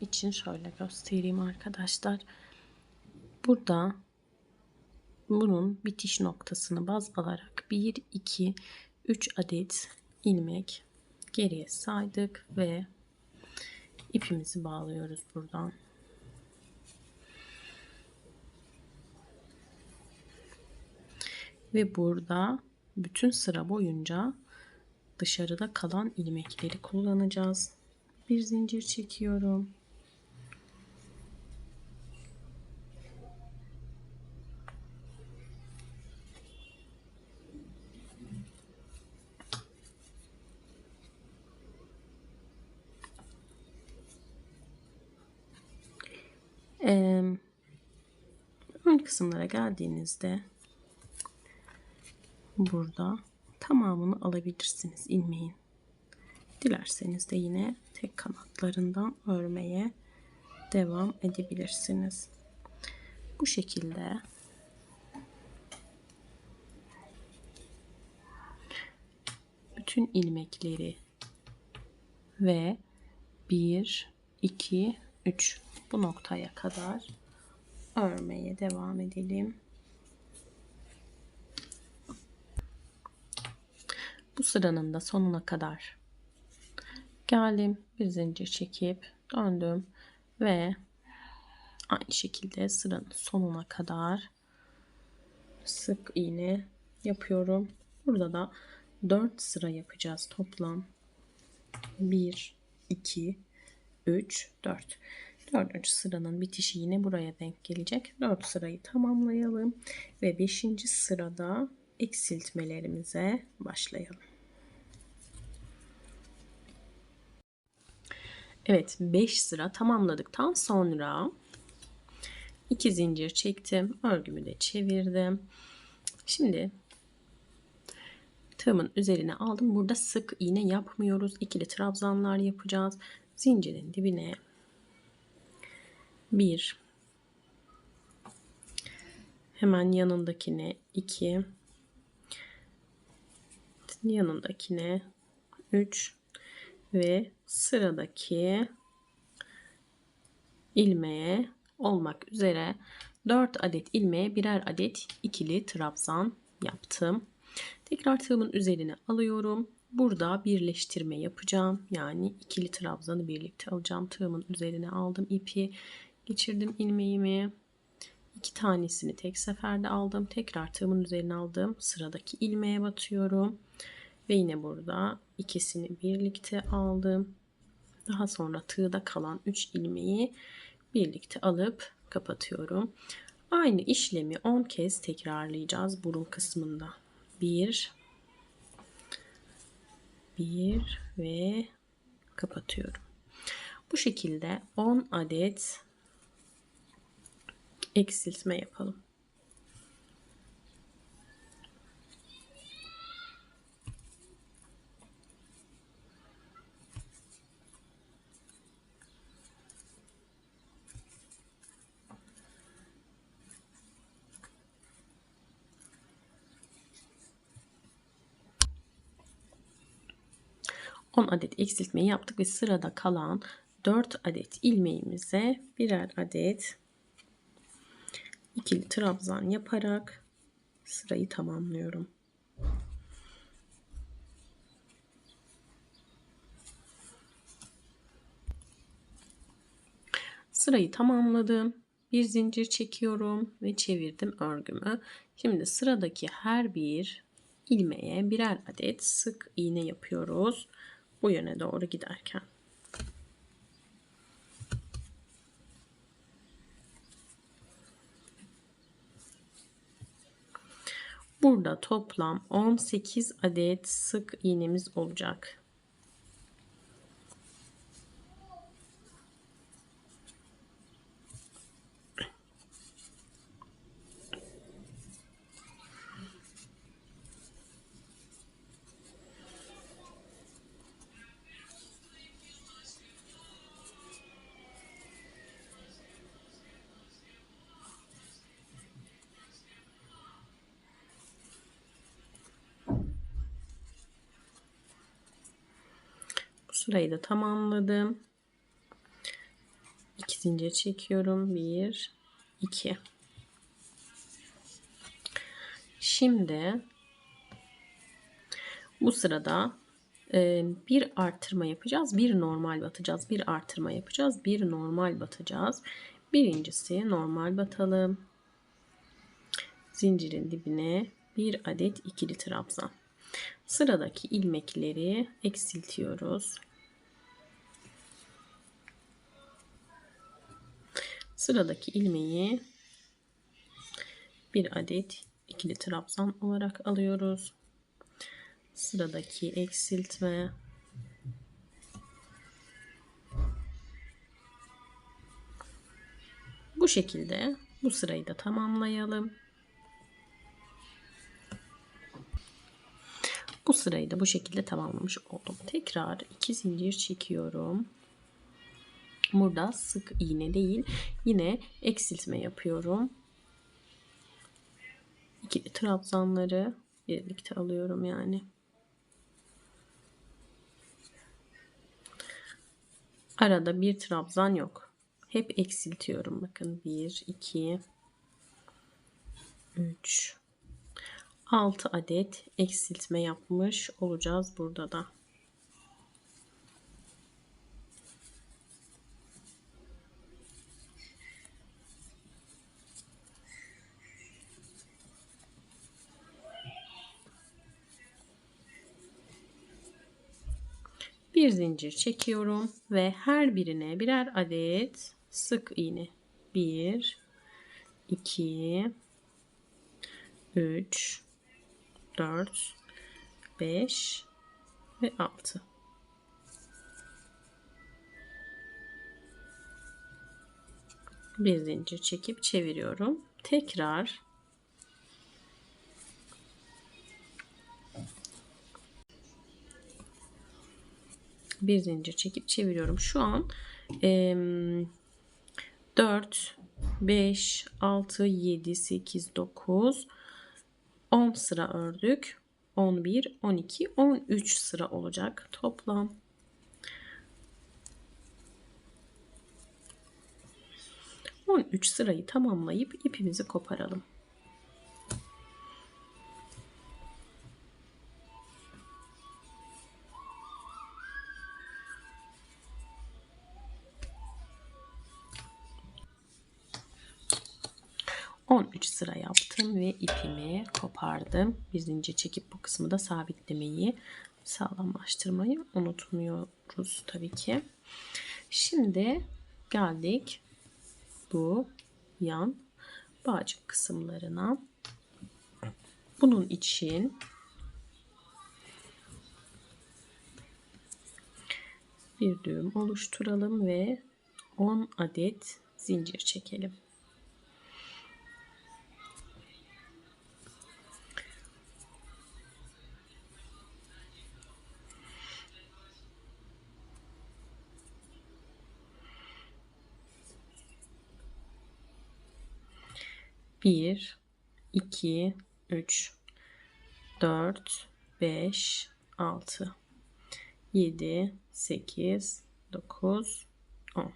için şöyle göstereyim arkadaşlar. Burada bunun bitiş noktasını baz alarak 1, 2, 3 adet ilmek geriye saydık ve ipimizi bağlıyoruz buradan. Ve burada bütün sıra boyunca dışarıda kalan ilmekleri kullanacağız. Bir zincir çekiyorum. Ön kısımlara geldiğinizde burada tamamını alabilirsiniz ilmeğin. Dilerseniz de yine tek kanatlarından örmeye devam edebilirsiniz. Bu şekilde bütün ilmekleri ve 1, 2, 3 bu noktaya kadar örmeye devam edelim. Bu sıranın da sonuna kadar geldim. Bir zincir çekip döndüm ve aynı şekilde sıranın sonuna kadar sık iğne yapıyorum. Burada da 4 sıra yapacağız toplam. 1, 2, 3, 4. Dördüncü sıranın bitişi yine buraya denk gelecek. 4 sırayı tamamlayalım ve 5. sırada eksiltmelerimize başlayalım. Evet, 5 sıra tamamladıktan sonra 2 zincir çektim. Örgümü de çevirdim. Şimdi tığımın üzerine aldım. Burada sık iğne yapmıyoruz. İkili trabzanlar yapacağız. Zincirin dibine 1, hemen yanındakine 2, yanındakine 3 ve sıradaki ilmeğe olmak üzere 4 adet ilmeğe birer adet ikili trabzan yaptım. Tekrar tığımın üzerine alıyorum. Burada birleştirme yapacağım. Yani ikili trabzanı birlikte alacağım. Tığımın üzerine aldım ipi, geçirdim ilmeğimi. 2 tanesini tek seferde aldım. Tekrar tığımın üzerine aldım. Sıradaki ilmeğe batıyorum. Ve yine burada ikisini birlikte aldım. Daha sonra tığda kalan 3 ilmeği birlikte alıp kapatıyorum. Aynı işlemi 10 kez tekrarlayacağız burun kısmında. 1 ve kapatıyorum. Bu şekilde 10 adet eksiltme yapalım. On adet eksiltmeyi yaptık ve sırada kalan 4 adet ilmeğimize birer adet ikili trabzan yaparak sırayı tamamlıyorum. Sırayı tamamladım. Bir zincir çekiyorum ve çevirdim örgümü. Şimdi sıradaki her bir ilmeğe birer adet sık iğne yapıyoruz. Bu yöne doğru giderken. Burada toplam 18 adet sık iğnemiz olacak. Sırayı da tamamladım. zincir çekiyorum. 1 2. Şimdi bu sırada bir artırma yapacağız, bir normal batacağız, bir artırma yapacağız, bir normal batacağız. Birincisi normal batalım. Zincirin dibine bir adet ikili trabzan. Sıradaki ilmekleri eksiltiyoruz. Sıradaki ilmeği bir adet ikili trabzan olarak alıyoruz. Sıradaki eksiltme. Bu şekilde bu sırayı da tamamlayalım. Bu sırayı da bu şekilde tamamlamış oldum. Tekrar 2 zincir çekiyorum. Burada sık iğne değil, yine eksiltme yapıyorum. İkili trabzanları birlikte alıyorum yani. Arada bir trabzan yok. Hep eksiltiyorum. Bakın 1 2 3 6 adet eksiltme yapmış olacağız burada da. Bir zincir çekiyorum ve her birine birer adet sık iğne. 1 2 3 4 5 ve 6. Bir zincir çekip çeviriyorum. Tekrar bir zincir çekip çeviriyorum. Şu an 4 5 6 7 8 9 10 sıra ördük. 11 12 13 sıra olacak toplam. On 13 sırayı tamamlayıp ipimizi koparalım. On 13 sıra yaptım ve ipimi kopardım. Bir zincir çekip bu kısmı da sabitlemeyi, sağlamlaştırmayı unutmuyoruz tabii ki. Şimdi geldik bu yan bağcık kısımlarına. Bunun için bir düğüm oluşturalım ve 10 adet zincir çekelim. Bir, 2, 3, 4, 5, 6, 7, 8, 9, 10.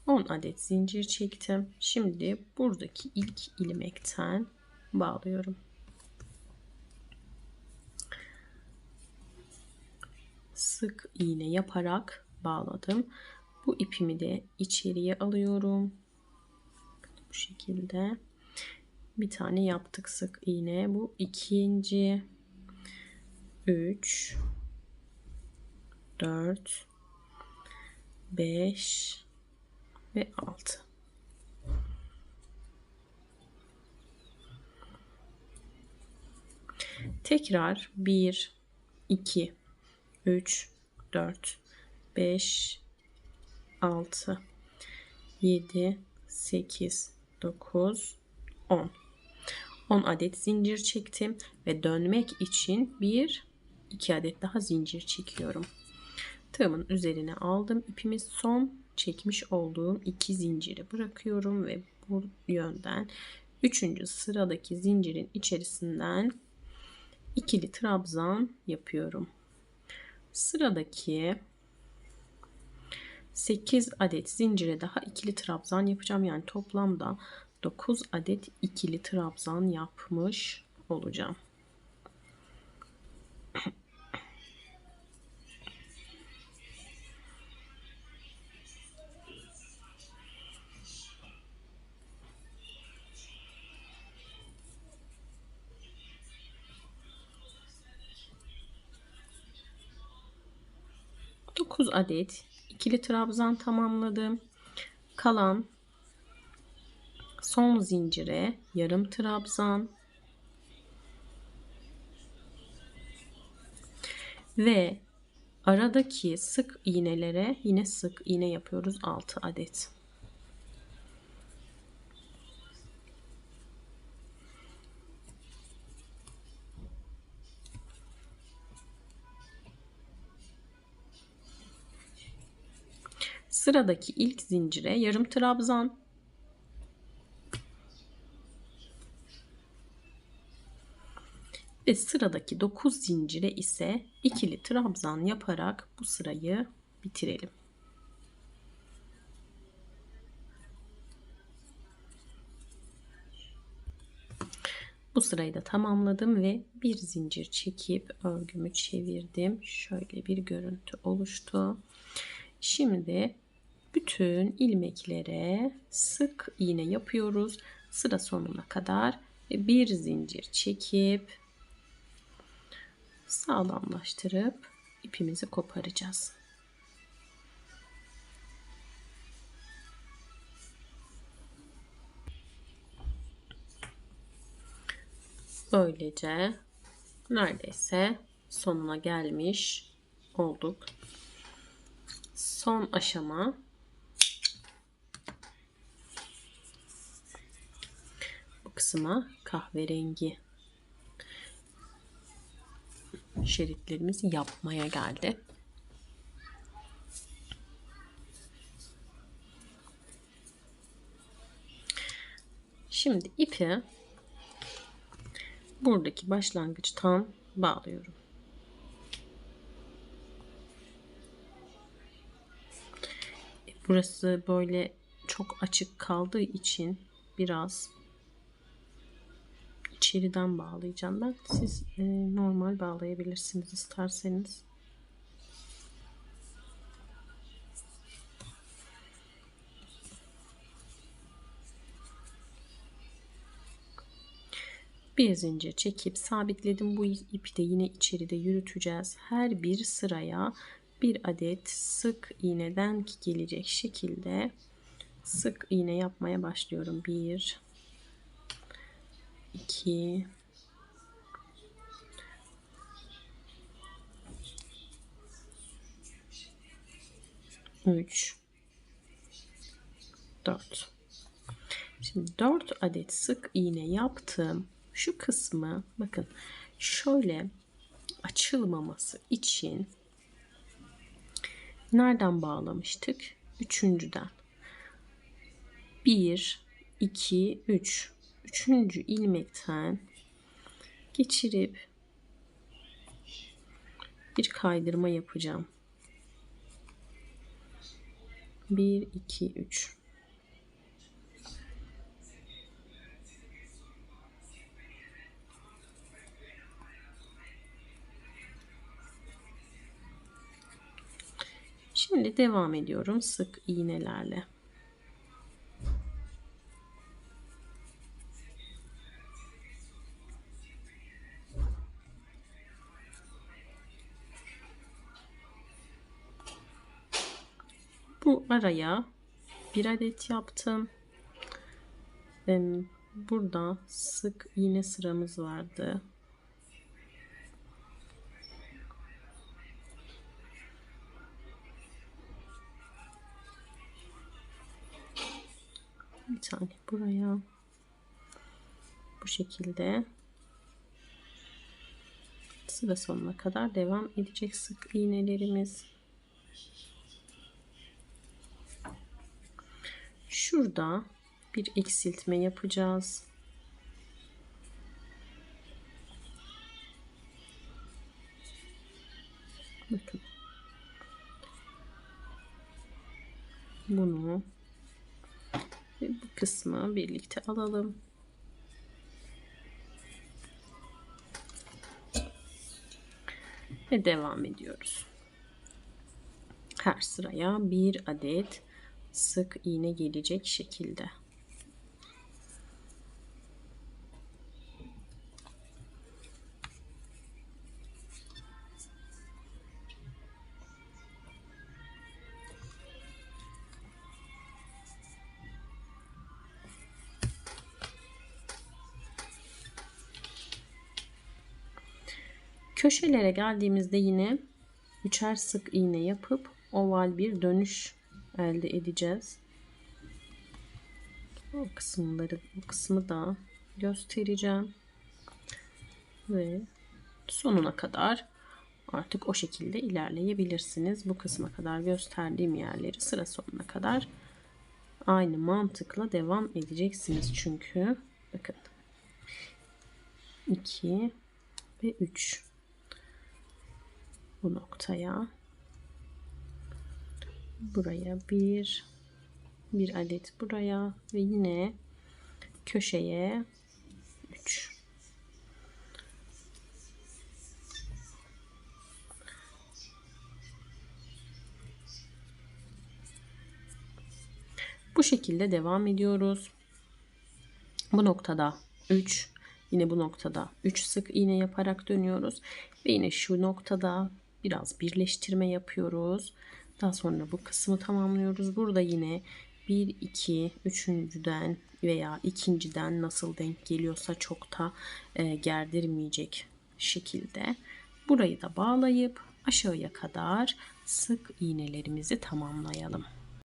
10 adet zincir çektim. Şimdi buradaki ilk ilmekten bağlıyorum. Sık iğne yaparak bağladım. Bu ipimi de içeriye alıyorum. Bu şekilde. Bir tane yaptık sık iğne. Bu ikinci. 3 4 5 ve 6. Tekrar 1 2 3 4 5 6 7 8 9 10. 10 adet zincir çektim ve dönmek için 2 adet daha zincir çekiyorum. Tığımın üzerine aldım ipimi, son çekmiş olduğum 2 zinciri bırakıyorum ve bu yönden 3. sıradaki zincirin içerisinden ikili trabzan yapıyorum. Sıradaki 8 adet zincire daha ikili trabzan yapacağım. Yani toplamda 9 adet ikili trabzan yapmış olacağım. Dokuz adet ikili trabzan tamamladım. Kalan son zincire yarım trabzan ve aradaki sık iğnelere yine sık iğne yapıyoruz 6 adet. Sıradaki ilk zincire yarım trabzan ve sıradaki 9 zincire ise ikili trabzan yaparak bu sırayı bitirelim. Bu sırayı da tamamladım ve bir zincir çekip örgümü çevirdim. Şöyle bir görüntü oluştu. Şimdi bütün ilmeklere sık iğne yapıyoruz. Sıra sonuna kadar ve bir zincir çekip sağlamlaştırıp ipimizi koparacağız. Böylece neredeyse sonuna gelmiş olduk. Son aşama bu kısma kahverengi şeritlerimizi yapmaya geldi. Şimdi ipi buradaki başlangıçtan bağlıyorum. Burası böyle çok açık kaldığı için biraz içeriden bağlayacağım ben. Siz normal bağlayabilirsiniz isterseniz. Bir zincir çekip sabitledim. Bu ipi de yine içeride yürüteceğiz. Her bir sıraya bir adet sık iğneden gelecek şekilde sık iğne yapmaya başlıyorum. 1 2 3 4. Şimdi 4 adet sık iğne yaptım. Şu kısmı bakın şöyle açılmaması için nereden bağlamıştık? Üçüncüden. 1 2 3. Üçüncü ilmekten geçirip bir kaydırma yapacağım. 1 2 3. Şimdi devam ediyorum sık iğnelerle. Bu araya bir adet yaptım. Burada sık iğne sıramız vardı. Bir tane buraya. Bu şekilde sıra sonuna kadar devam edecek sık iğnelerimiz. Şurada bir eksiltme yapacağız. Bakın. Bunu ve bu kısmı birlikte alalım. Ve devam ediyoruz. Her sıraya bir adet sık iğne gelecek şekilde. Köşelere geldiğimizde yine üçer sık iğne yapıp oval bir dönüş elde edeceğiz. Bu kısmı da göstereceğim ve sonuna kadar artık o şekilde ilerleyebilirsiniz. Bu kısma kadar gösterdiğim yerleri sıra sonuna kadar aynı mantıkla devam edeceksiniz. Çünkü bakın 2 ve 3 bu noktaya, buraya bir adet buraya ve yine köşeye 3. Bu şekilde devam ediyoruz. Bu noktada 3, yine bu noktada 3 sık iğne yaparak dönüyoruz ve yine şu noktada biraz birleştirme yapıyoruz. Daha sonra bu kısmı tamamlıyoruz. Burada yine 1 2 üçüncüden veya ikinciden nasıl denk geliyorsa çok da gerdirmeyecek şekilde burayı da bağlayıp aşağıya kadar sık iğnelerimizi tamamlayalım.